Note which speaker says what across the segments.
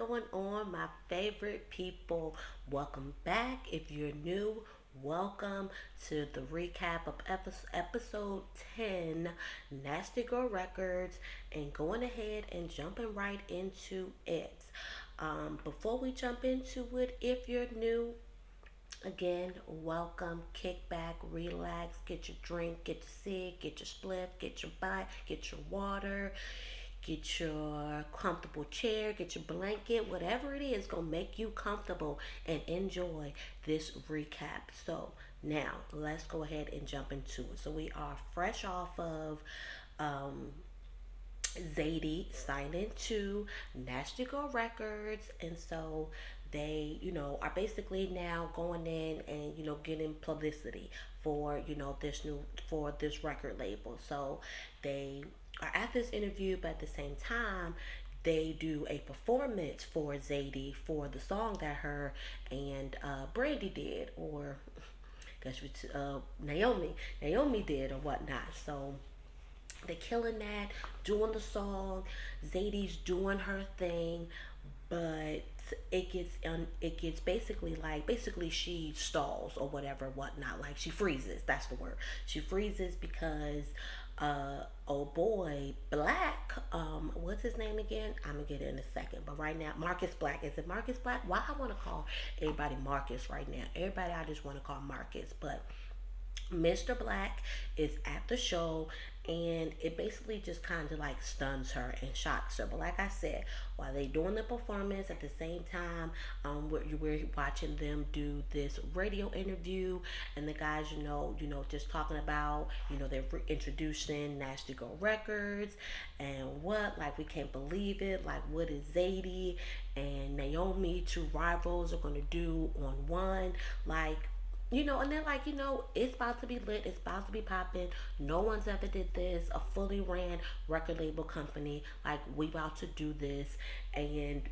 Speaker 1: going on, my favorite people? Welcome back. If you're new, welcome to the recap of episode 10, Nasty Girl Records, and going ahead and jumping right into it. Before we jump into it, if you're new, again, welcome. Kick back, relax, get your drink, get your cig, get your spliff, get your bite, get your water, get your comfortable chair, get your blanket, whatever it is, gonna make you comfortable and enjoy this recap. So now let's go ahead and jump into it. So we are fresh off of um, Zadie signing to Nasty Girl Records, and so they, are basically now going in and getting publicity for this record label. So they are at this interview, but at the same time, they do a performance for Zadie for the song that her and Brandy did, or I guess Naomi did, or whatnot. So they're killing that, doing the song. Zadie's doing her thing, but it gets basically she stalls or whatever, whatnot. Like she freezes. That's the word. She freezes because oh boy, Black, what's his name again? I'm gonna get it in a second. But right now, Marcus Black. Is it Marcus Black? Why I wanna call everybody Marcus right now? Everybody I just wanna call Marcus, but Mr. Black is at the show, and it basically just kind of like stuns her and shocks her. But like I said, while they doing the performance at the same time, we're watching them do this radio interview, and the guys, just talking about, they're introducing Nasty Girl Records, and what, like we can't believe it, like what is Zadie and Naomi, two rivals, are gonna do on one, like, and they're like, it's about to be lit, it's about to be popping. No one's ever did this. A fully ran record label company, like we about to do this, and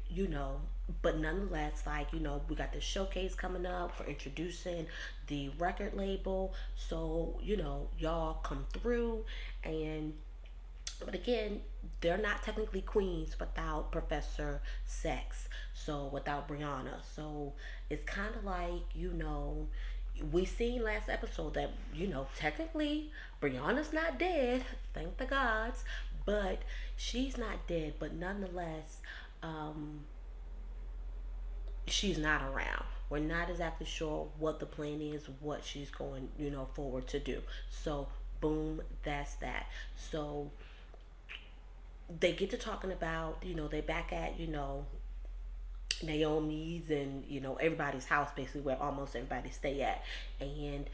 Speaker 1: but nonetheless, like we got the showcase coming up for introducing the record label. So y'all come through, and but again, they're not technically queens without Professor Sex. So without Brianna, so it's kind of like we seen last episode that technically Brianna's not dead, thank the gods, but she's not dead. But nonetheless, um, she's not around. We're not exactly sure what the plan is, what she's going forward to do. So boom, that's that. So they get to talking about they back at Naomi's and everybody's house, basically where almost everybody stay at, and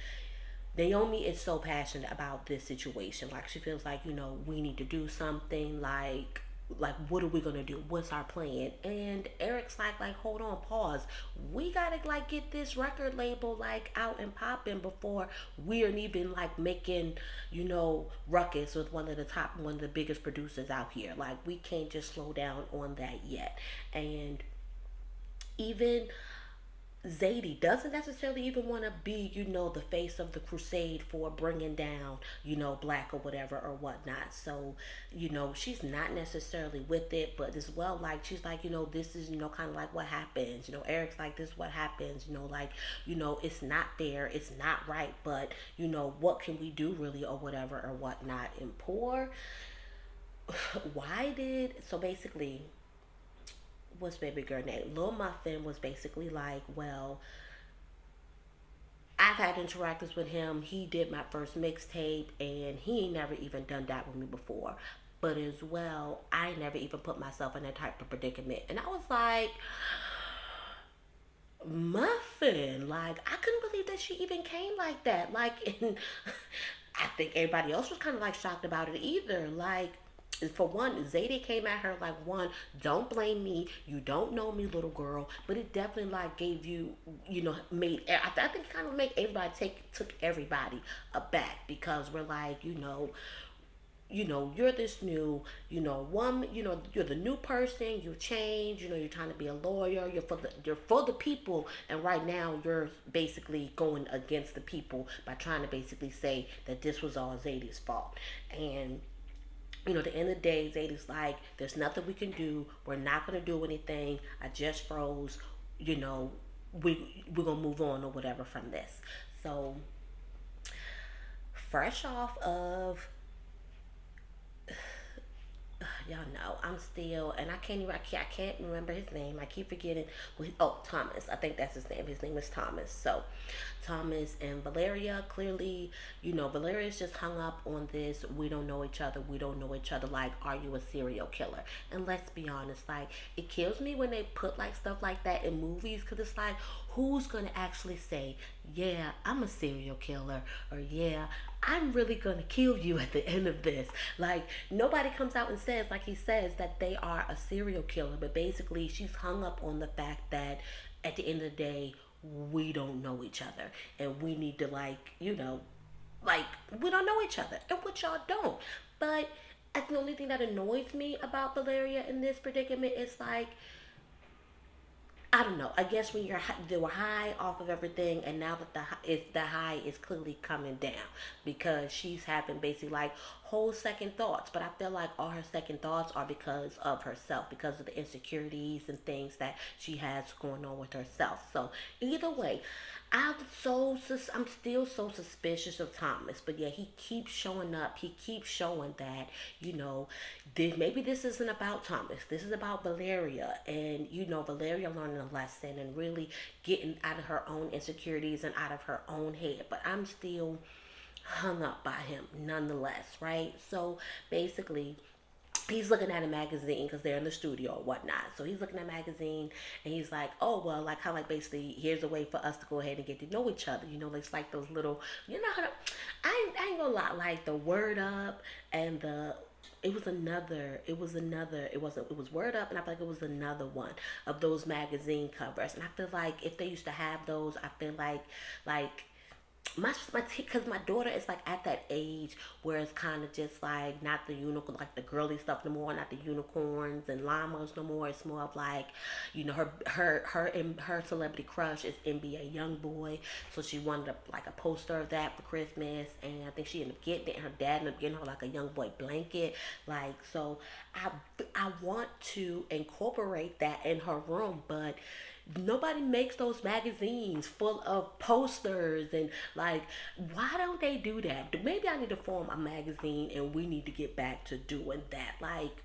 Speaker 1: Naomi is so passionate about this situation. Like she feels like we need to do something. Like what are we gonna do? What's our plan? And Eric's like hold on, pause. We gotta like get this record label like out and popping before we are even like making ruckus with one of the biggest producers out here. Like we can't just slow down on that yet. And even Zadie doesn't necessarily even want to be, the face of the crusade for bringing down, Black or whatever or whatnot. So, she's not necessarily with it, but as well, like, she's like, this is, kind of like what happens. Eric's like, this is what happens, like, it's not fair, it's not right, but, what can we do really or whatever or whatnot. And poor, so basically, what's baby girl name? Lil Muffin was basically like, well, I've had interactions with him. He did my first mixtape, and he ain't never even done that with me before. But as well, I never even put myself in that type of predicament. And I was like, Muffin, like I couldn't believe that she even came like that. Like, and I think everybody else was kind of like shocked about it either. Like, for one, Zadie came at her like, one, don't blame me. You don't know me, little girl. But it definitely like gave you, made. I think it kind of made everybody took everybody aback, because we're like, you're this new, woman, you're the new person, you've changed, you're trying to be a lawyer, you're for the people, and right now you're basically going against the people by trying to basically say that this was all Zadie's fault. And At the end of the day, Zadie's like, there's nothing we can do. We're not gonna do anything. I just froze. You know, we're gonna move on or whatever from this. So fresh off of y'all know I'm still, and I can't remember his name. I keep forgetting. Oh, Thomas. I think that's his name. His name is Thomas. So Thomas and Valeria, clearly, Valeria's just hung up on this. We don't know each other. We don't know each other. Like, are you a serial killer? And let's be honest, like, it kills me when they put like stuff like that in movies, because it's like, who's gonna actually say, yeah, I'm a serial killer, or yeah, I'm really gonna kill you at the end of this? Like, nobody comes out and says, like he says, that they are a serial killer, but basically she's hung up on the fact that at the end of the day, we don't know each other, and we need to, like, we don't know each other, and which y'all don't. But I think the only thing that annoys me about Valeria in this predicament is like, I don't know. I guess when they were high off of everything, and now that the high is clearly coming down, because she's having basically like whole second thoughts. But I feel like all her second thoughts are because of herself, because of the insecurities and things that she has going on with herself. So either way, I'm still so suspicious of Thomas, but yeah, he keeps showing up. He keeps showing that, you know, maybe this isn't about Thomas. This is about Valeria, and Valeria learning a lesson and really getting out of her own insecurities and out of her own head. But I'm still hung up by him nonetheless, right? So basically, he's looking at a magazine because they're in the studio or whatnot. So he's looking at a magazine, and he's like, oh, well, like, how, like, basically, here's a way for us to go ahead and get to know each other. It's like those little, how to, I ain't gonna lie, like the Word Up and it was Word Up, and I feel like it was another one of those magazine covers. And I feel like if they used to have those, I feel like because my daughter is like at that age where it's kind of just like not the unicorn, like the girly stuff no more, not the unicorns and llamas no more. It's more of like, her celebrity crush is NBA YoungBoy, so she wanted like a poster of that for Christmas, and I think she ended up getting it. And her dad ended up getting her like a YoungBoy blanket, like. So I want to incorporate that in her room, but nobody makes those magazines full of posters, and like, why don't they do that? Maybe I need to form a magazine, and we need to get back to doing that. Like,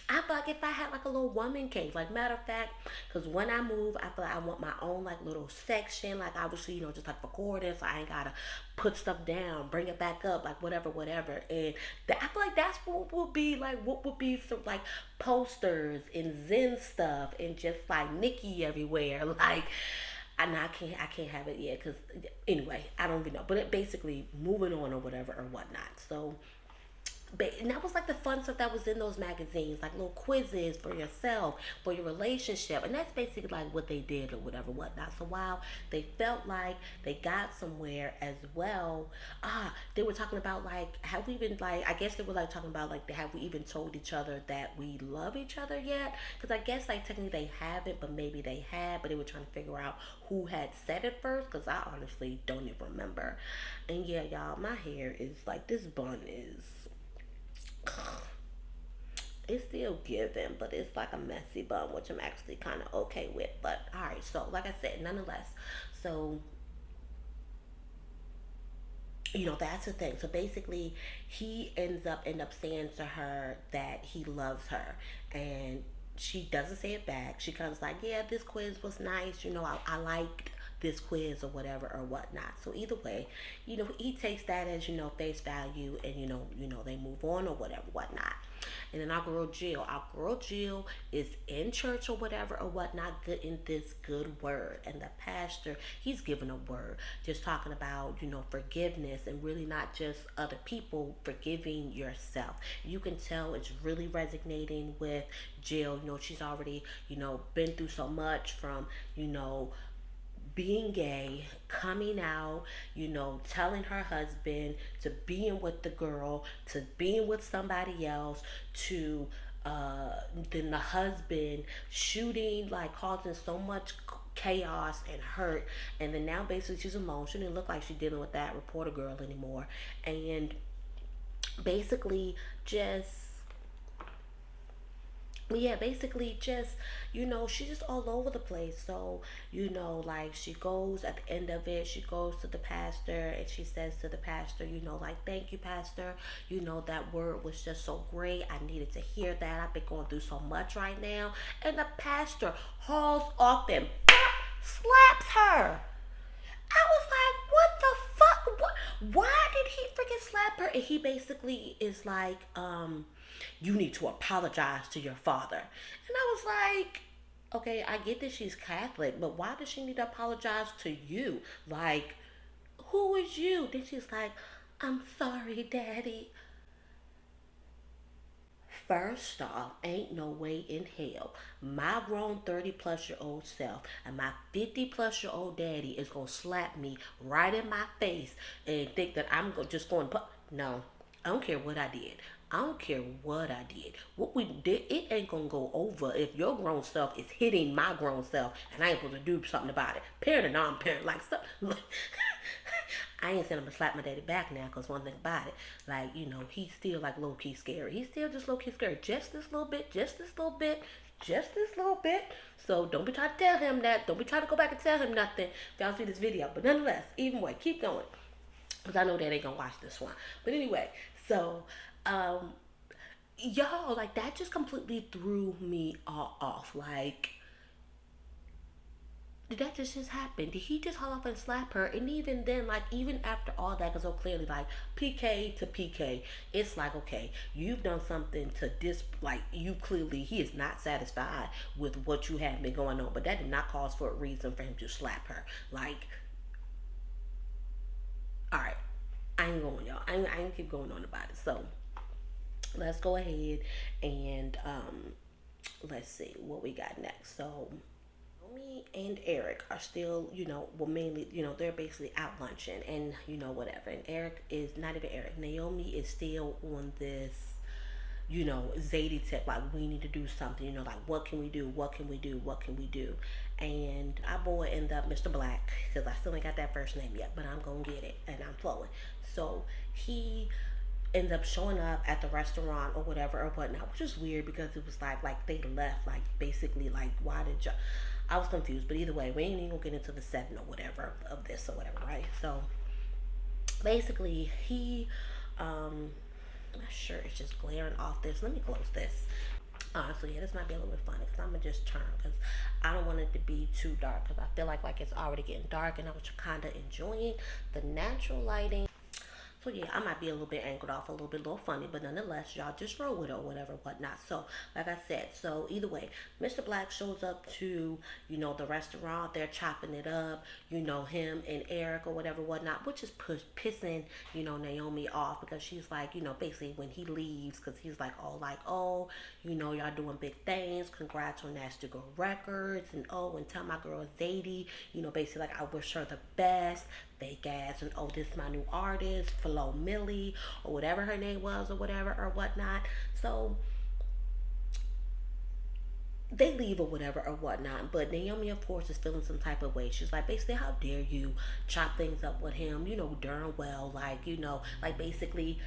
Speaker 1: I feel like if I had like a little woman cave, like, matter of fact, because when I move, I feel like I want my own like little section, like, obviously, just like recording, so I ain't gotta put stuff down, bring it back up, like, whatever. And I feel like that's what would be some like posters and Zen stuff, and just like Nikki everywhere, like. I can't have it yet, because anyway, I don't even know. But it basically moving on or whatever or whatnot. So and that was like the fun stuff that was in those magazines, like little quizzes for yourself, for your relationship, and that's basically like what they did or whatever, whatnot. So while they felt like they got somewhere as well, they were talking about like, have we even, like, I guess they were like talking about like, have we even told each other that we love each other yet? Because I guess like technically they haven't, but maybe they had, but they were trying to figure out who had said it first, because I honestly don't even remember. And yeah, y'all, my hair is like, this bun is, it's still giving, but it's like a messy bun, which I'm actually kind of okay with. But all right, so like I said, nonetheless, so that's the thing. So basically, he end up saying to her that he loves her, and she doesn't say it back. She comes like, yeah, this quiz was nice. I liked this quiz or whatever or whatnot. So either way, he takes that as face value, and they move on or whatever whatnot. And then our girl Jill is in church or whatever or whatnot, getting this good word, and the pastor, he's giving a word, just talking about forgiveness, and really not just other people, forgiving yourself. You can tell it's really resonating with Jill. She's already been through so much, from being gay, coming out, telling her husband, to being with the girl, to being with somebody else, to then the husband shooting, like causing so much chaos and hurt, and then now basically she's alone. She didn't look like she's dealing with that reporter girl anymore, and basically just But yeah, basically just, she's just all over the place. So, like she goes at the end of it, she goes to the pastor and she says to the pastor, like, thank you, pastor. That word was just so great. I needed to hear that. I've been going through so much right now. And the pastor hauls off and slaps her. I was like, what the fuck? Why did he freaking slap her? And he basically is like, you need to apologize to your father. And I was like, okay, I get that she's Catholic, but why does she need to apologize to you? Like, who is you? Then she's like, I'm sorry, daddy. First off, ain't no way in hell my grown 30 plus year old self and my 50 plus year old daddy is gonna slap me right in my face and think that just going to put. No, I don't care what I did. I don't care what I did. What we did, it ain't gonna go over if your grown self is hitting my grown self and I ain't supposed to do something about it. Parent or non-parent, like stuff. I ain't saying I'm gonna slap my daddy back now, cause one thing about it, like, he's still like low key scary. He's still just low key scary, just this little bit, just this little bit, just this little bit. So don't be trying to tell him that. Don't be trying to go back and tell him nothing if y'all see this video. But nonetheless, even way, keep going, cause I know that ain't gonna watch this one. But anyway, so y'all, like, that just completely threw me all off. Like, did that just happen? Did he just haul off and slap her? And even then, like, even after all that, because so clearly, like, PK to PK, it's like, okay, you've done something to like, you clearly, he is not satisfied with what you have been going on, but that did not cause for a reason for him to slap her. Like, all right, I ain't going, y'all. I ain't keep going on about it. So, let's go ahead and, let's see what we got next. So, me and Eric are still, well, mainly, they're basically out lunching and, whatever. And Eric is not even Eric. Naomi is still on this, Zadie tip, like, we need to do something, like, what can we do? What can we do? What can we do? And our boy ended up Mr. Black, because I still ain't got that first name yet, but I'm going to get it and I'm flowing. So he ends up showing up at the restaurant or whatever or whatnot, which is weird because it was like they left, like, basically, like, why did you? I was confused, but either way, we ain't even gonna get into the setting or whatever of this or whatever, right? So basically, my shirt is just glaring off this. Let me close this. So yeah, this might be a little bit funny because I'm gonna just turn because I don't want it to be too dark because I feel like it's already getting dark and I was kind of enjoying the natural lighting. So yeah, I might be a little bit angled off, a little funny, but nonetheless, y'all just roll with it or whatever, whatnot. So, like I said, so either way, Mr. Black shows up to, the restaurant. They're chopping it up, him and Eric or whatever, whatnot, which is pissing, Naomi off because she's like, basically when he leaves, because he's like, oh, y'all doing big things. Congrats on Nasty Girl Records, and and tell my girl Zadie, basically like I wish her the best. Fake ass, and this is my new artist, Flo Millie, or whatever her name was, or whatever, or whatnot. So they leave or whatever or whatnot, but Naomi, of course, is feeling some type of way. She's like, basically, how dare you chop things up with him, darn well, like, like, basically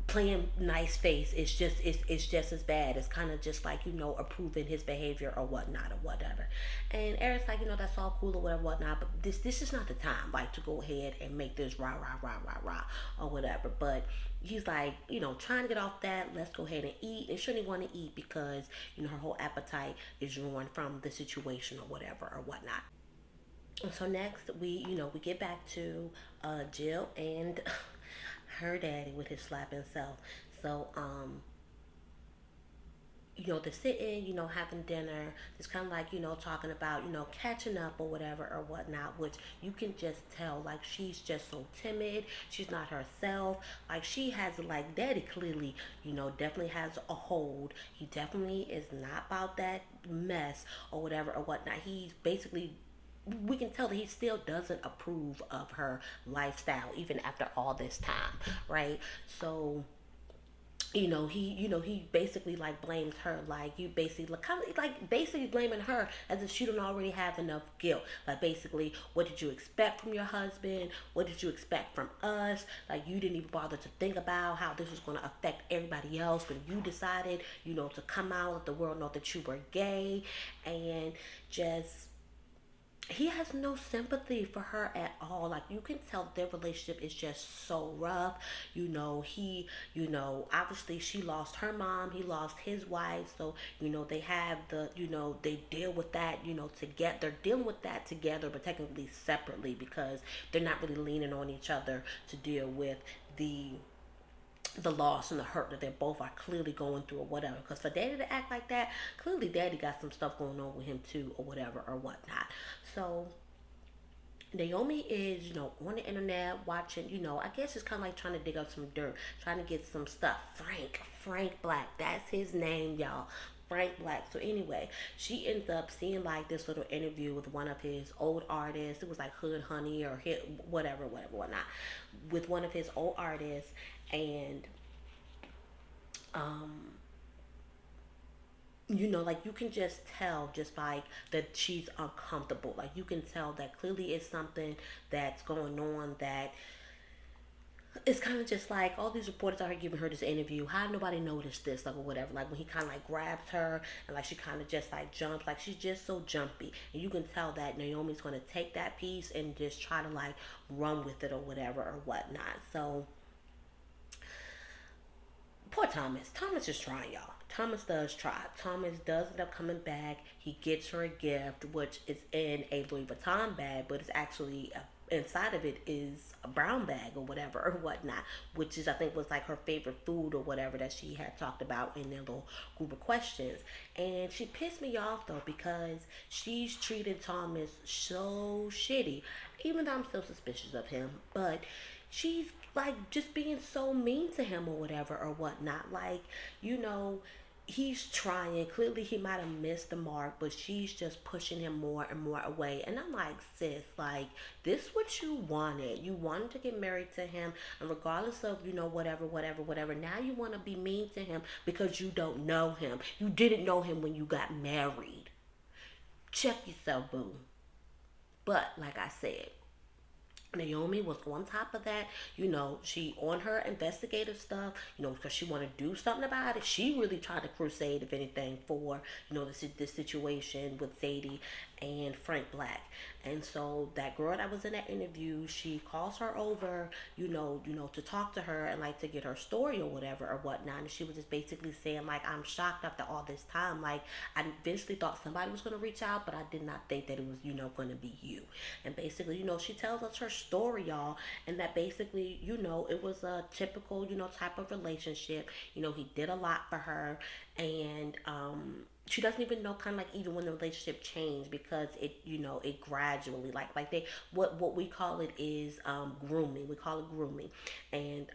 Speaker 1: playing nice face. It's just as bad. It's kind of just like, approving his behavior or whatnot or whatever. And Eric's like, that's all cool or whatnot, but this is not the time, like, to go ahead and make this rah rah rah rah rah or whatever. But he's like, trying to get off that. Let's go ahead and eat. And she didn't want to eat because her whole appetite is ruined from the situation or whatever or whatnot. So next we get back to Jill and her daddy with his slapping self. So they're sitting, having dinner, just kind of like, talking about, catching up or whatever or whatnot, which you can just tell, like, she's just so timid. She's not herself. Like, she has, like, daddy clearly, definitely has a hold. He definitely is not about that mess or whatever or whatnot. He's basically, we can tell that he still doesn't approve of her lifestyle even after all this time, right? So he basically like blames her, like you basically like, kind of like basically blaming her as if she don't already have enough guilt. Like basically, what did you expect from your husband? What did you expect from us? Like you didn't even bother to think about how this was going to affect everybody else when you decided, to come out, let the world know that you were gay, and just he has no sympathy for her at all. Like you can tell their relationship is just so rough. Obviously she lost her mom, he lost his wife. So, they have they deal with that, together. They're dealing with that together, but technically separately because they're not really leaning on each other to deal with the the loss and the hurt that they both are clearly going through or whatever. Because for daddy to act like that, clearly daddy got some stuff going on with him too or whatever or whatnot. So Naomi is, on the internet watching, I guess it's kind of like trying to dig up some dirt, trying to get some stuff. Frank Black, that's his name, y'all. Frank Black. So anyway, she ends up seeing like this little interview with one of his old artists. It was like Hood Honey or hit whatnot, with one of his old artists, and um, like you can just tell just like that she's uncomfortable. Like you can tell that clearly it's something that's going on that it's kind of just like all these reporters are giving her this interview. How did nobody notice this, like or whatever? Like when he kind of like grabs her and like she kind of just like jumps, like she's just so jumpy, and you can tell that Naomi's going to take that piece and just try to like run with it or whatever or whatnot. So poor Thomas. Thomas is trying, y'all. Thomas does try. Thomas does end up coming back. He gets her a gift, which is in a Louis Vuitton bag, but it's actually inside of it is a brown bag or whatever or whatnot, which is I think was like her favorite food or whatever that she had talked about in their little group of questions. And she pissed me off though because she's treated Thomas so shitty, even though I'm still suspicious of him, but she's like just being so mean to him or whatever or whatnot. Like, you know, he's trying. Clearly, he might have missed the mark, but she's just pushing him more and more away. And I'm like, sis, like, this what you wanted. You wanted to get married to him, and regardless of, whatever, now you want to be mean to him because you don't know him. You didn't know him when you got married. Check yourself, boo. But, like I said, Naomi was on top of that, she on her investigative stuff, because she wanted to do something about it. She really tried to crusade, if anything, for, this situation with Zadie and Frank Black. And so that girl that was in that interview, she calls her over, to talk to her and like to get her story or whatever or whatnot. And she was just basically saying like, I'm shocked after all this time. Like I eventually thought somebody was going to reach out, but I did not think that it was, going to be you. And basically, she tells us her story, y'all, and that basically, it was a typical, type of relationship. He did a lot for her, and she doesn't even know kind of like even when the relationship changed because it gradually like they what we call it is grooming. We call it grooming, and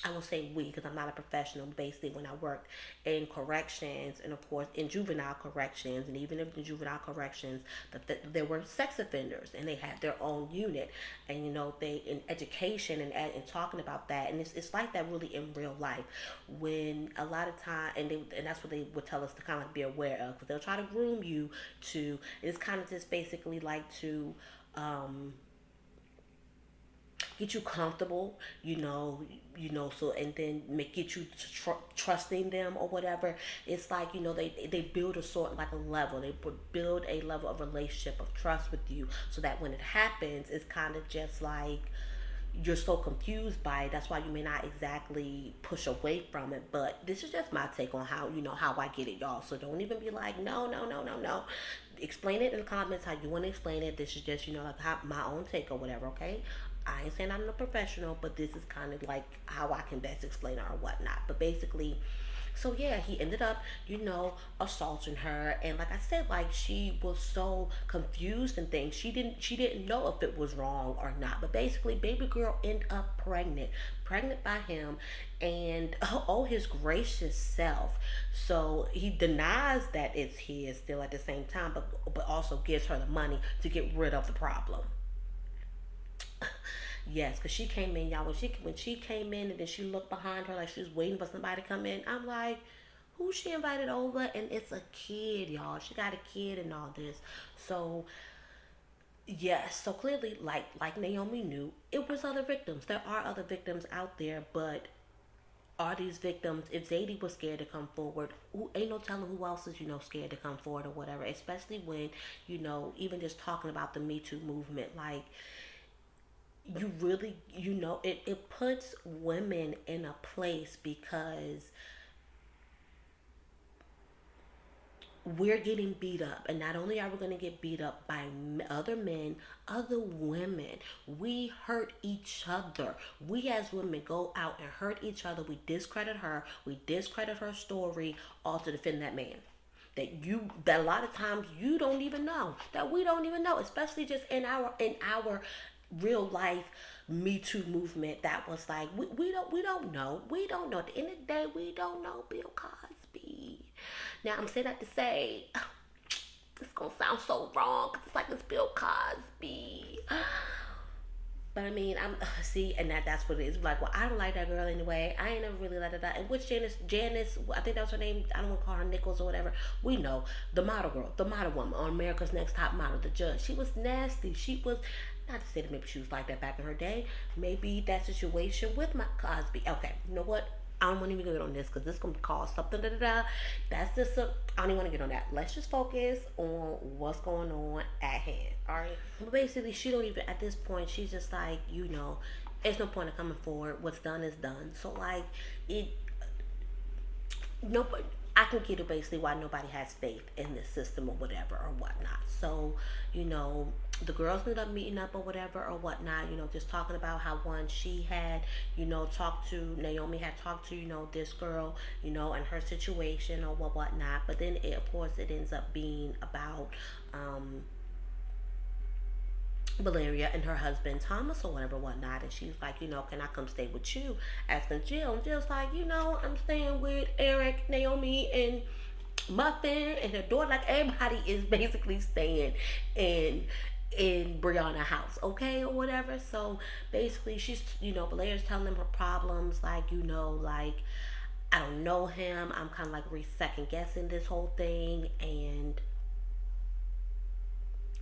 Speaker 1: I will say we because I'm not a professional. Basically, when I worked in corrections and of course in juvenile corrections, and even in the juvenile corrections, there were sex offenders and they had their own unit, and they in education and talking about that, and it's like that really in real life when a lot of time and that's what they would tell us to kind of like be aware of because they'll try to groom you to. It's kind of just basically like to. Get you comfortable, so and then make get you trusting them or whatever. It's like they build a sort like a level. They build a level of relationship of trust with you, so that when it happens, it's kind of just like you're so confused by it. That's why you may not exactly push away from it. But this is just my take on how I get it, y'all. So don't even be like, no. Explain it in the comments how you want to explain it. This is just like my own take or whatever. Okay. I ain't saying I'm a professional, but this is kind of like how I can best explain it or whatnot. But basically, so yeah, he ended up, assaulting her, and like I said, like she was so confused and things. She didn't know if it was wrong or not. But basically, baby girl ended up pregnant by him, and oh his gracious self. So he denies that it's his still at the same time, but also gives her the money to get rid of the problem. Yes, because she came in, y'all. When she came in and then she looked behind her like she was waiting for somebody to come in. I'm like, who she invited over? And it's a kid, y'all. She got a kid and all this. So yes, so clearly, like Naomi knew, it was other victims. There are other victims out there, but are these victims? If Zadie was scared to come forward, who ain't no telling who else is scared to come forward or whatever. Especially when even just talking about the Me Too movement, like you really it puts women in a place because we're getting beat up, and not only are we going to get beat up by other men, other women. We hurt each other. We as women go out and hurt each other. We discredit her, we discredit her story, all to defend that man that a lot of times you don't even know, that we don't even know, especially just in our real life Me Too movement. That was like we don't know at the end of the day. We don't know Bill Cosby. Now I'm saying that to say it's gonna sound so wrong because it's like it's Bill Cosby. But I mean, I'm see, and that's what it is. Like, well, I don't like that girl anyway. I ain't never really let it out. And which Janice, I think that was her name. I don't want to call her Nichols or whatever. We know the model girl, the model woman on America's Next Top Model, the judge. She was nasty. She was not to say that maybe she was like that back in her day. Maybe that situation with my Cosby. Okay, you know what? I don't want to even get on this because this is going to cause something. Da, da, da. That's just I don't even want to get on that. Let's just focus on what's going on at hand. All right. But basically, she don't even at this point. She's just like, it's no point of coming forward. What's done is done. So like, it nobody. I can get it basically why nobody has faith in this system or whatever or whatnot. So, you know, the girls ended up meeting up or whatever or whatnot, just talking about how one she had, talked to Naomi had talked to, this girl, and her situation or whatnot. But then of course it ends up being about Valeria and her husband Thomas or whatever, whatnot, and she's like, can I come stay with you? Asking Jill, and Jill's like, I'm staying with Eric, Naomi, and Muffin and her daughter. Like everybody is basically staying in Brianna house, okay, or whatever. So basically, she's Valeria's telling them her problems, like like I don't know him. I'm kind of like second guessing this whole thing, and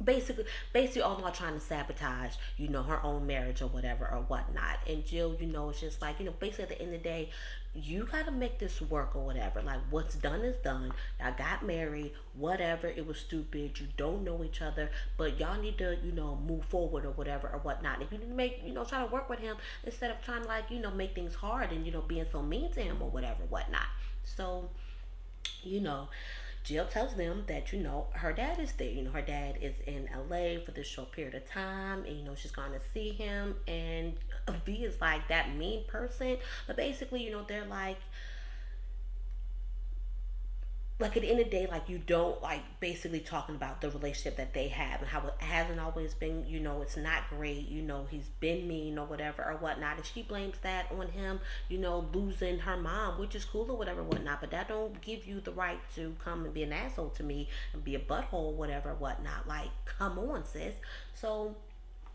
Speaker 1: basically all while trying to sabotage her own marriage or whatever or whatnot. And Jill, it's just like basically at the end of the day, you gotta make this work or whatever. Like what's done is done. I got married, whatever. It was stupid. You don't know each other, but y'all need to move forward or whatever or whatnot. If you need to make try to work with him instead of trying to like make things hard and being so mean to him or whatever whatnot. So you know Jill tells them that her dad is there. Her dad is in LA for this short period of time, and she's going to see him. And V is like that mean person, but basically they're like at the end of the day, like you don't like basically talking about the relationship that they have and how it hasn't always been, it's not great, he's been mean or whatever or whatnot. And she blames that on him, losing her mom, which is cool or whatever, whatnot, but that don't give you the right to come and be an asshole to me and be a butthole, whatever, whatnot. Like, come on, sis. So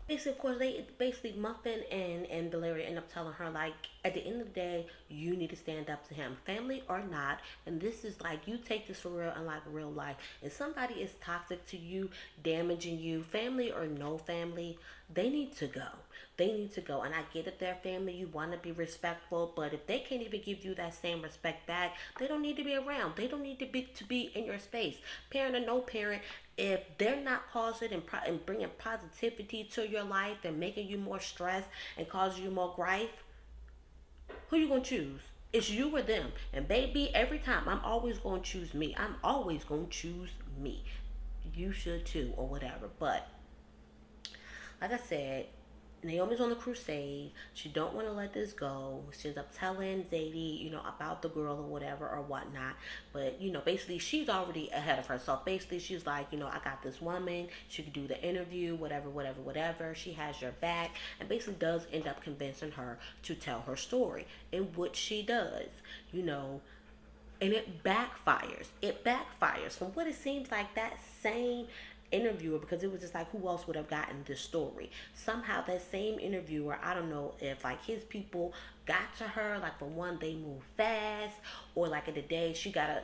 Speaker 1: basically, of course, they basically Muffin and Valeria end up telling her like, at the end of the day, you need to stand up to him, family or not. And this is like you take this for real and like real life. If somebody is toxic to you, damaging you, family or no family, they need to go. They need to go. And I get it, their family. You want to be respectful, but if they can't even give you that same respect back, they don't need to be around. They don't need to be in your space, parent or no parent. If they're not causing and bringing positivity to your life and making you more stressed and causing you more grief, who you gonna choose? It's you or them. And baby, every time I'm always gonna choose me. I'm always gonna choose me. You should too, or whatever. But like I said, Naomi's on the crusade. She don't want to let this go. She ends up telling Zadie, about the girl or whatever or whatnot. But, basically she's already ahead of herself. Basically she's like, I got this woman. She could do the interview, whatever, whatever, whatever. She has your back. And basically does end up convincing her to tell her story. In which she does, and it backfires. It backfires. From what it seems like, that same interviewer, because it was just like, who else would have gotten this story? Somehow that same interviewer, I don't know if like his people got to her, like for one, they move fast, or like in the day she got a,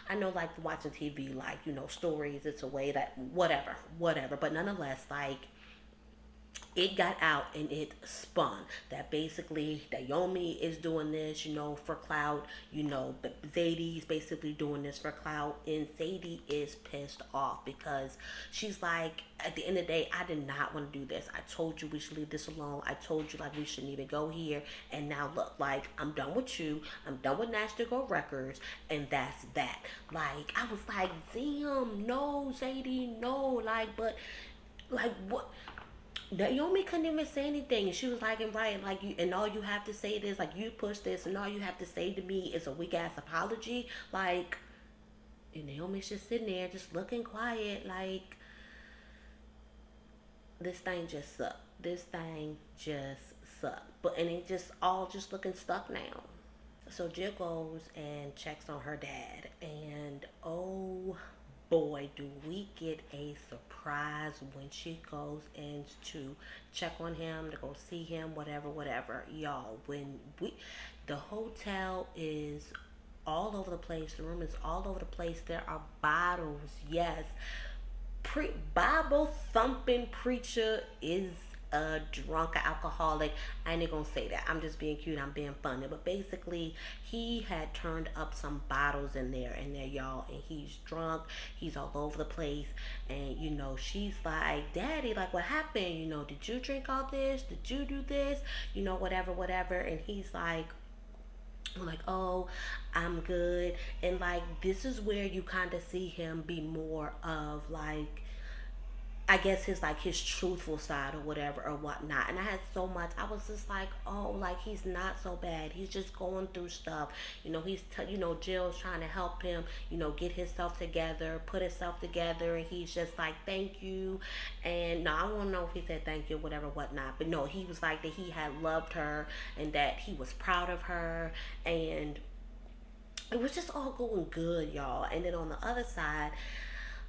Speaker 1: I know like watching TV, like, stories, it's a way that whatever, but nonetheless, like, it got out and it spun that basically Naomi is doing this, for clout. Zadie's basically doing this for clout, and Zadie is pissed off because she's like, at the end of the day, I did not want to do this. I told you we should leave this alone. I told you like we shouldn't even go here. And now look, like, I'm done with you. I'm done with Nasty Girl Records, and that's that. Like, I was like, damn, no, Zadie, no, like, but like what? Naomi couldn't even say anything, and she was like, and right, like, you, and all you have to say is like, you push this, and all you have to say to me is a weak ass apology, like, and Naomi's just sitting there, just looking quiet, like, this thing just sucked. This thing just sucked, but and it just all just looking stuck now. So Jill goes and checks on her dad, and oh boy, do we get a surprise when she goes in to check on him, to go see him, whatever. Y'all, when the hotel is all over the place, the room is all over the place, there are bottles, yes. Bible thumping preacher is a drunk alcoholic. I ain't gonna say that. I'm just being cute. I'm being funny. But basically, he had turned up some bottles in there, y'all, and he's drunk. He's all over the place, and she's like, "Daddy, like, what happened? Did you drink all this? Did you do this? Whatever." And he's like, oh, I'm good. And like, this is where you kind of see him be more of like, I guess his truthful side or whatever or whatnot. And I had so much. I was just like, oh, like, he's not so bad. He's just going through stuff. Jill's trying to help him. Get himself together, put himself together, and he's just like, thank you. And no, I don't know if he said thank you, whatever, whatnot. But no, he was like that he had loved her and that he was proud of her, and it was just all going good, y'all. And then on the other side,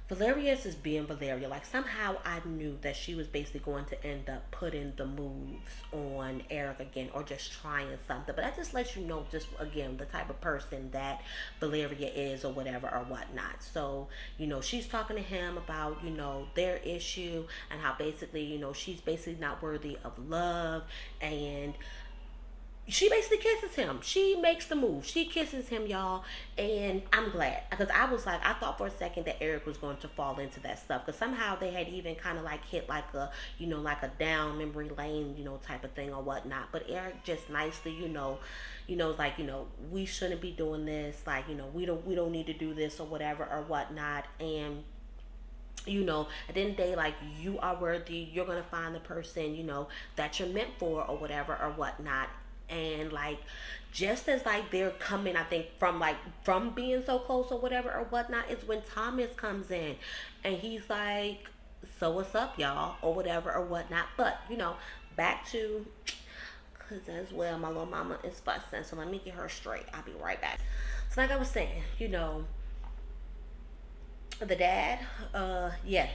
Speaker 1: Valerius is being Valeria. Like, somehow I knew that she was basically going to end up putting the moves on Eric again, or just trying something. But that just lets you know, just again, the type of person that Valeria is, or whatever or whatnot. So, she's talking to him about, their issue, and how basically, she's basically not worthy of love, and she basically kisses him. She makes the move. She kisses him, y'all. And I'm glad. Because I was like, I thought for a second that Eric was going to fall into that stuff. Because somehow they had even kind of like hit like a, like a down memory lane, type of thing or whatnot. But Eric just nicely, it's like, we shouldn't be doing this. Like, we don't need to do this or whatever or whatnot. And at the end of the day, like, you are worthy. You're going to find the person, that you're meant for or whatever or whatnot. And like, just as like they're coming, I think from being so close or whatever or whatnot, is when Thomas comes in and he's like, so what's up, y'all, or whatever or whatnot. But back to, because as well, my little mama is fussing, so let me get her straight. I'll be right back. So like I was saying, the dad, yes,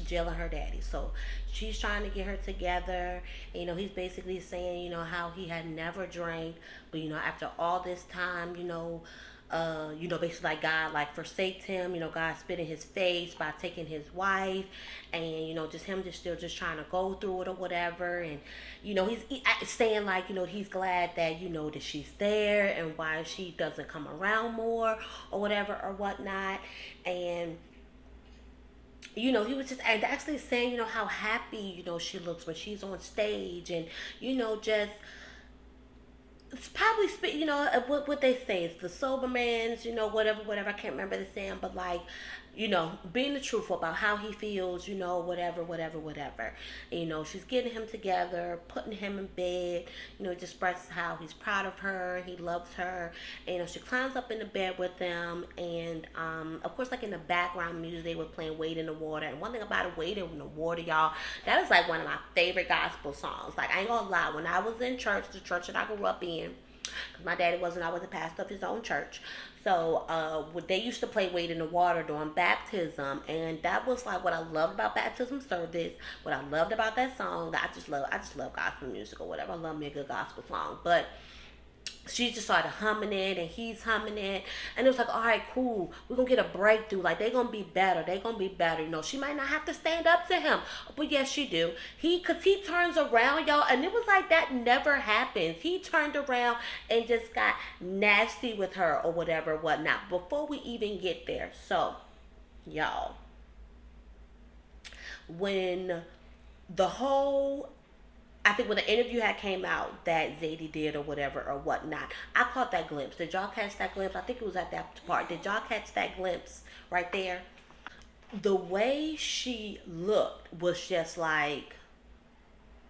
Speaker 1: Jill and her daddy. So she's trying to get her together. He's basically saying, how he had never drank, but after all this time, basically like God like forsaked him. God spit in his face by taking his wife, and just him just still just trying to go through it or whatever. And he's saying like, he's glad that that she's there, and why she doesn't come around more or whatever or whatnot. And he was just and actually saying, how happy, she looks when she's on stage, and, just it's probably, what they say, it's the sober man's, whatever, I can't remember the saying, but like, being the truth about how he feels, whatever. She's getting him together, putting him in bed, just expresses how he's proud of her, he loves her, and, she climbs up in the bed with them, and, of course, like in the background music, they were playing Wade in the Water, and one thing about it, Wade in the Water, y'all, that is like one of my favorite gospel songs. Like, I ain't gonna lie, when I was in church, the church that I grew up in, My daddy wasn't always a pastor of his own church. So they used to play Wade in the Water during baptism, and that was like what I loved about baptism service. What I loved about that song. I just love gospel music or whatever. I love me a good gospel song, but she just started humming it and he's humming it, and it was like, all right, cool, we're gonna get a breakthrough, like they gonna be better, she might not have to stand up to him, but yes she do. Because he turns around, y'all, and it was like that never happens. He turned around and just got nasty with her or whatever whatnot before we even get there. So y'all, when the whole I think when the interview had came out that Zadie did or whatever or whatnot, I caught that glimpse. Did y'all catch that glimpse? I think it was at that part. Did y'all catch that glimpse right there? The way she looked was just like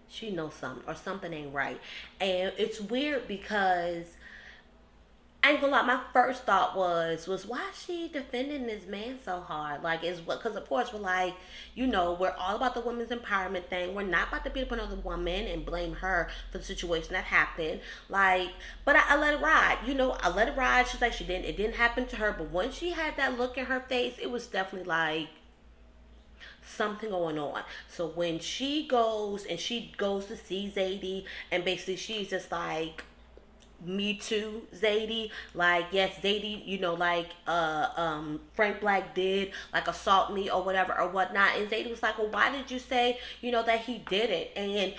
Speaker 1: she knows something or something ain't right. And it's weird because I ain't gonna lie, my first thought was why is she defending this man so hard? Like, is what? Because of course we're like, we're all about the women's empowerment thing. We're not about to beat up another woman and blame her for the situation that happened. Like, but I let it ride. I let it ride. She's like, it didn't happen to her. But once she had that look in her face, it was definitely like something going on. So when she goes to see Zadie, and basically she's just like, me too, Zadie. Like, yes, Zadie, like Frank Black did like assault me or whatever or whatnot. And Zadie was like, well, why did you say, that he didn't? And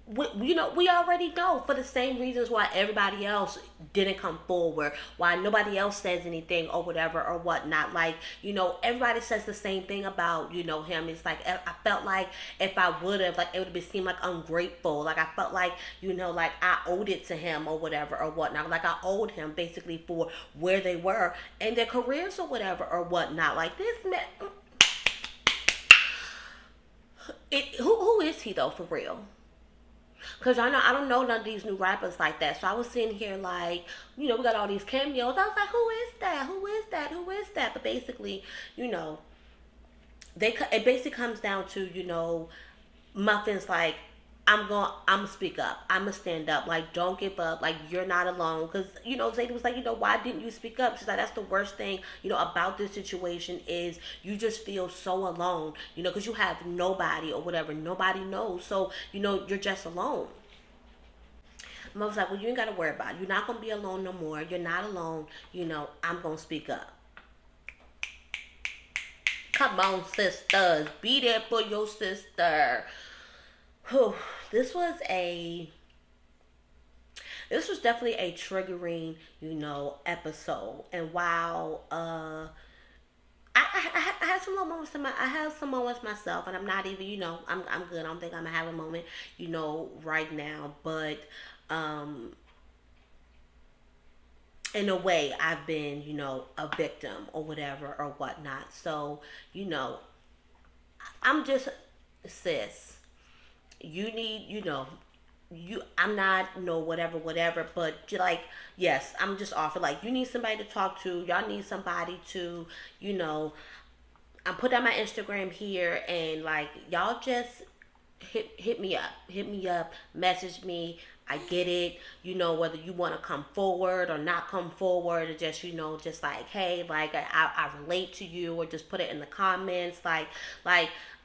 Speaker 1: we already know for the same reasons why everybody else didn't come forward, why nobody else says anything or whatever or whatnot. Like, everybody says the same thing about, him. It's like, I felt like if I would have, like, it would have seemed like ungrateful. Like, I felt like, like I owed it to him or whatever or whatnot. Like, I owed him basically for where they were and their careers or whatever or whatnot. Like, this man, who is he though, for real? Cause I don't know none of these new rappers like that. So I was sitting here like, we got all these cameos. I was like, who is that? Who is that? Who is that? But basically, it basically comes down to Muffin's like, I'm gonna speak up. I'm gonna stand up. Like, don't give up. Like, you're not alone. Cause Zadie was like, why didn't you speak up? She's like, that's the worst thing about this situation is you just feel so alone. Cause you have nobody or whatever. Nobody knows. So you're just alone. Mom was like, well, you ain't gotta worry about it. You're not gonna be alone no more. You're not alone. I'm gonna speak up. Come on, sisters. Be there for your sister. Whew. This was definitely a triggering, episode. And while I had some moments I have some moments myself, and I'm not even, I'm good. I don't think I'm gonna have a moment, right now. But in a way, I've been, a victim or whatever or whatnot. So, I'm just, sis, you need, I'm not, whatever, but like, yes, I'm just offering, like, you need somebody to talk to. Y'all need somebody to, I'm putting on my Instagram here, and like, y'all just hit me up, message me. I get it, whether you want to come forward or not come forward, or just, just like, hey, like, I relate to you, or just put it in the comments, like,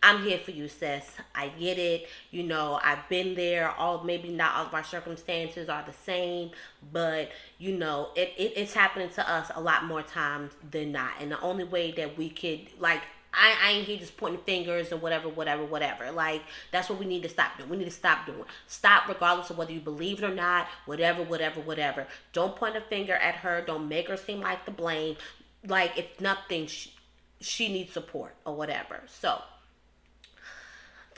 Speaker 1: I'm here for you, sis. I get it. I've been there. Maybe not all of our circumstances are the same, but it's happening to us a lot more times than not. And the only way that we could, like, I ain't here just pointing fingers or whatever. Like, that's what we need to stop doing. We need to stop doing. Stop, regardless of whether you believe it or not. Whatever. Don't point a finger at her. Don't make her seem like the blame. Like, if nothing, she needs support or whatever. So,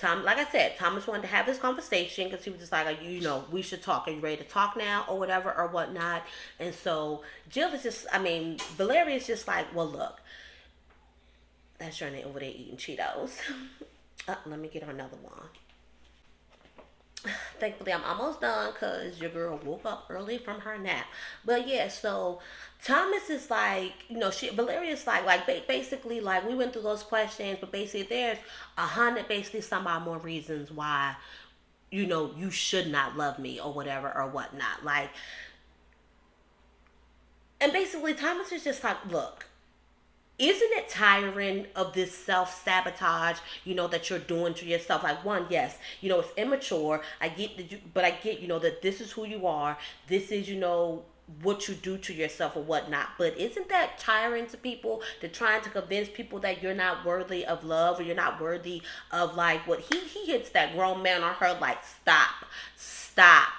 Speaker 1: like I said, Thomas wanted to have this conversation because he was just like, we should talk. Are you ready to talk now or whatever or whatnot? And so Jill is just, Valeria is just like, well, look, that's Journey over there eating Cheetos. Let me get another one. Thankfully, I'm almost done because your girl woke up early from her nap. But yeah, so Thomas is like, Valeria's like basically, like, we went through those questions, but basically there's 100, basically some odd more reasons why, you should not love me or whatever or whatnot. Like, And basically, Thomas is just like, look, isn't it tiring of this self-sabotage, that you're doing to yourself? Like, one, yes, it's immature. I get that but I get, that this is who you are. This is, what you do to yourself or whatnot. But isn't that tiring to people, to trying to convince people that you're not worthy of love, or you're not worthy of, like, what he hits that grown man on her, like, stop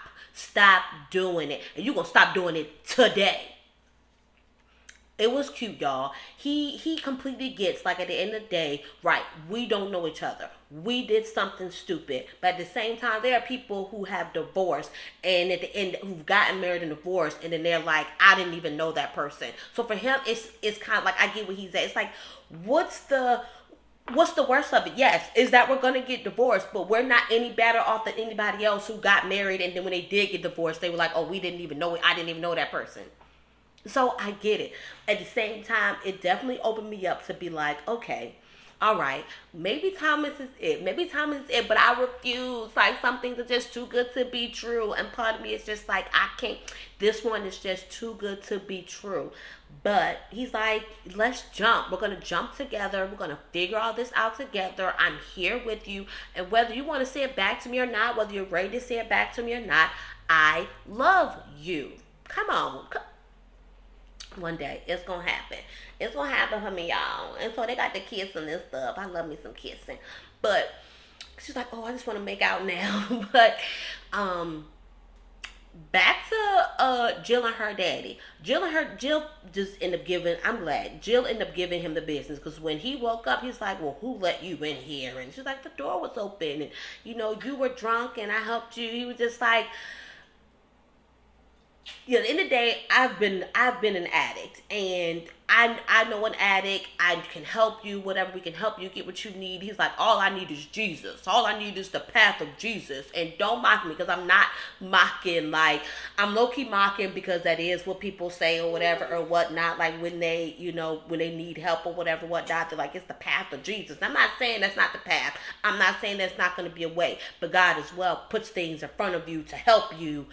Speaker 1: doing it, and you're gonna stop doing it today. It was cute, y'all. He completely gets, like, at the end of the day, right, we don't know each other. We did something stupid. But at the same time, there are people who have divorced, and at the end, who've gotten married and divorced, and then they're like, I didn't even know that person. So for him, it's kind of like, I get what he's at. It's like, what's the worst of it? Yes, is that we're gonna get divorced, but we're not any better off than anybody else who got married, and then when they did get divorced, they were like, oh, we didn't even know it. I didn't even know that person. So I get it. At the same time, it definitely opened me up to be like, okay, all right, maybe Thomas is it. Maybe Thomas is it, but I refuse. Like, some things are just too good to be true. And part of me is just like, I can't. This one is just too good to be true. But he's like, let's jump. We're going to jump together. We're going to figure all this out together. I'm here with you. And whether you want to say it back to me or not, whether you're ready to say it back to me or not, I love you. Come on. One day it's gonna happen. It's gonna happen for me, y'all. And so they got the kissing and stuff. I love me some kissing. But she's like, oh, I just want to make out now. But back to Jill and her daddy. Jill just ended up giving, I'm glad, Jill ended up giving him the business, because when he woke up, he's like, well, who let you in here? And she's like, the door was open, and you were drunk and I helped you. He was just like, at the end of the day, I've been an addict, and I know an addict. I can help you, whatever, we can help you get what you need. He's like, all I need is Jesus. All I need is the path of Jesus. And don't mock me, because I'm not mocking. Like, I'm low key mocking because that is what people say or whatever or whatnot. Like, when they when they need help or whatever whatnot, they're like, it's the path of Jesus. I'm not saying that's not the path. I'm not saying there's not going to be a way, but God as well puts things in front of you to help you,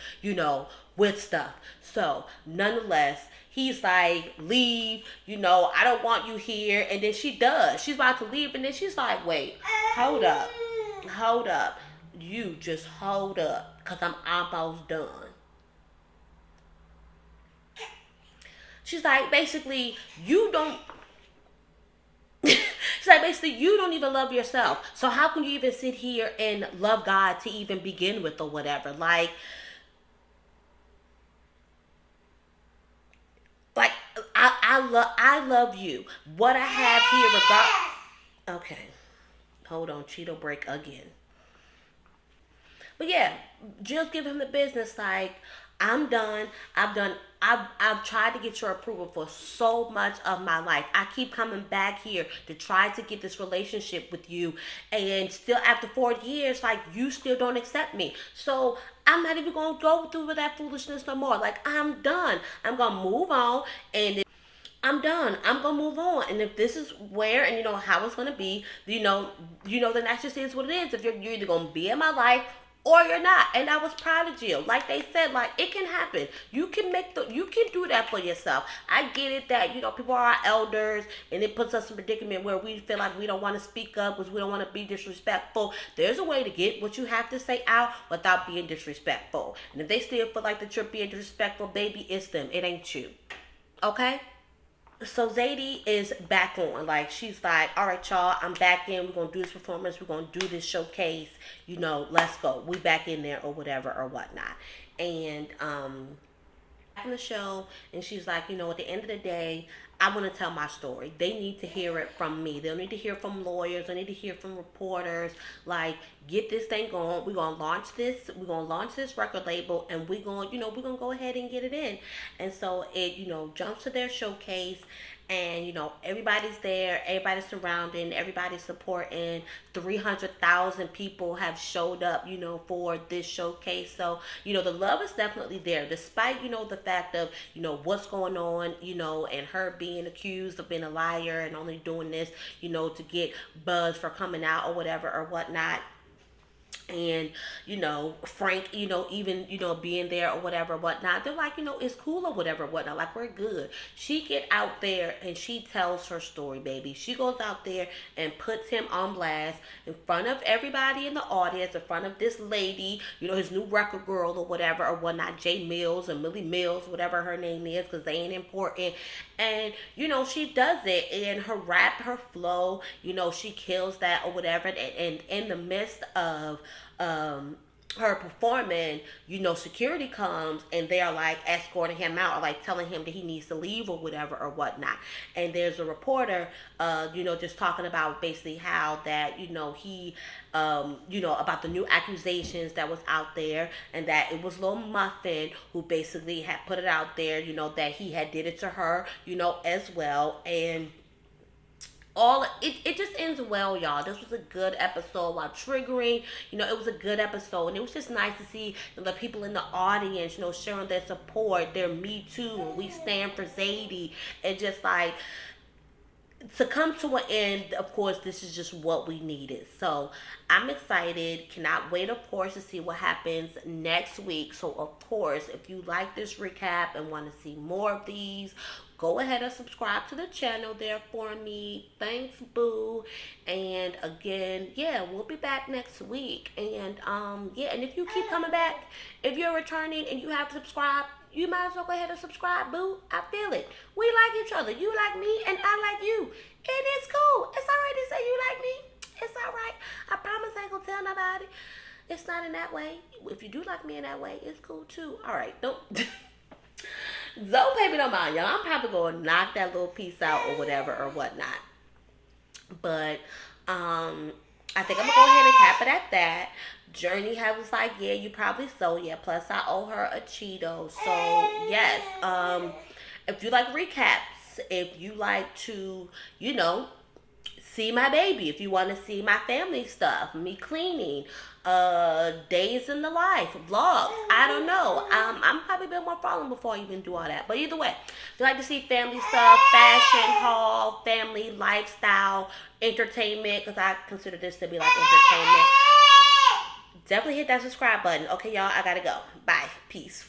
Speaker 1: with stuff. So nonetheless, he's like, leave, I don't want you here. And then she does. She's about to leave, and then she's like, wait, hold up. You just hold up, because I'm almost done. She's like, basically, you don't She's like, basically, you don't even love yourself. So how can you even sit here and love God to even begin with or whatever? Like, I love you. What I have here, okay, hold on, Cheeto break again. But yeah, Jill's giving him the business. Like, I'm done. I've tried to get your approval for so much of my life. I keep coming back here to try to get this relationship with you, and still after 4 years, like, you still don't accept me. So I'm not even gonna go through with that foolishness no more. Like, I'm done. I'm gonna move on, and I'm done. I'm gonna move on. And if this is where, and how it's gonna be, then that just is what it is. If you're either gonna be in my life or you're not. And I was proud of Jill. Like they said, like, it can happen. You can do that for yourself. I get it that, people are our elders, and it puts us in a predicament where we feel like we don't want to speak up because we don't want to be disrespectful. There's a way to get what you have to say out without being disrespectful. And if they still feel like that you're being disrespectful, baby, it's them. It ain't you. Okay? So Zadie is back on. Like, she's like, all right, y'all, I'm back in. We're going to do this performance. We're going to do this showcase. Let's go. We back in there or whatever or whatnot. And back in the show, and she's like, at the end of the day, I want to tell my story. They need to hear it from me. They'll need to hear from lawyers. They need to hear from reporters. Like, get this thing going. We're going to launch this. We're going to launch this record label, and we're going to go ahead and get it in. And so it, jumps to their showcase, and, everybody's there. Everybody's surrounding. Everybody's supporting. 300,000 people have showed up, for this showcase. So, the love is definitely there, despite, the fact of, what's going on, and her being accused of being a liar and only doing this, to get buzz for coming out or whatever or whatnot. and Frank, even being there or whatever whatnot, they're like, it's cool or whatever whatnot, like we're good. She get out there and she tells her story, baby. She goes out there and puts him on blast in front of everybody in the audience, in front of this lady, his new record girl or whatever or whatnot, Jay Mills or Millie Mills, whatever her name is, because they ain't important. And she does it, and her rap, her flow, she kills that or whatever. And in the midst of her performing, security comes and they're like escorting him out or like telling him that he needs to leave or whatever or whatnot. And there's a reporter, just talking about basically how that, he, about the new accusations that was out there, and that it was Lil Muffin who basically had put it out there, that he had did it to her, as well. And it just ends well, y'all. This was a good episode, while triggering. It was a good episode, and it was just nice to see the people in the audience, showing their support, their Me Too, and we stand for Zadie, and just like to come to an end. Of course, this is just what we needed. So I'm excited. Cannot wait, of course, to see what happens next week. So of course, if you like this recap and want to see more of these, go ahead and subscribe to the channel there for me. Thanks, boo. And again, yeah, we'll be back next week. And and if you keep coming back, if you're returning and you have subscribed, you might as well go ahead and subscribe, boo. I feel it. We like each other. You like me and I like you. And it's cool. It's alright to say you like me. It's alright. I promise I ain't gonna tell nobody. It's not in that way. If you do like me in that way, it's cool too. Alright, don't baby, don't mind, y'all. I'm probably gonna knock that little piece out or whatever or whatnot. But I think I'm gonna go ahead and cap it at that. Journey was like, yeah, you probably so. Yeah, plus I owe her a Cheeto. So yes, if you like recaps, if you like to, see my baby, if you want to see my family stuff, me cleaning, days in the life, vlogs, I don't know. I'm probably a bit more following before I even do all that. But either way, if you like to see family stuff, fashion haul, family, lifestyle, entertainment, because I consider this to be like entertainment, definitely hit that subscribe button. Okay, y'all, I gotta go. Bye. Peace.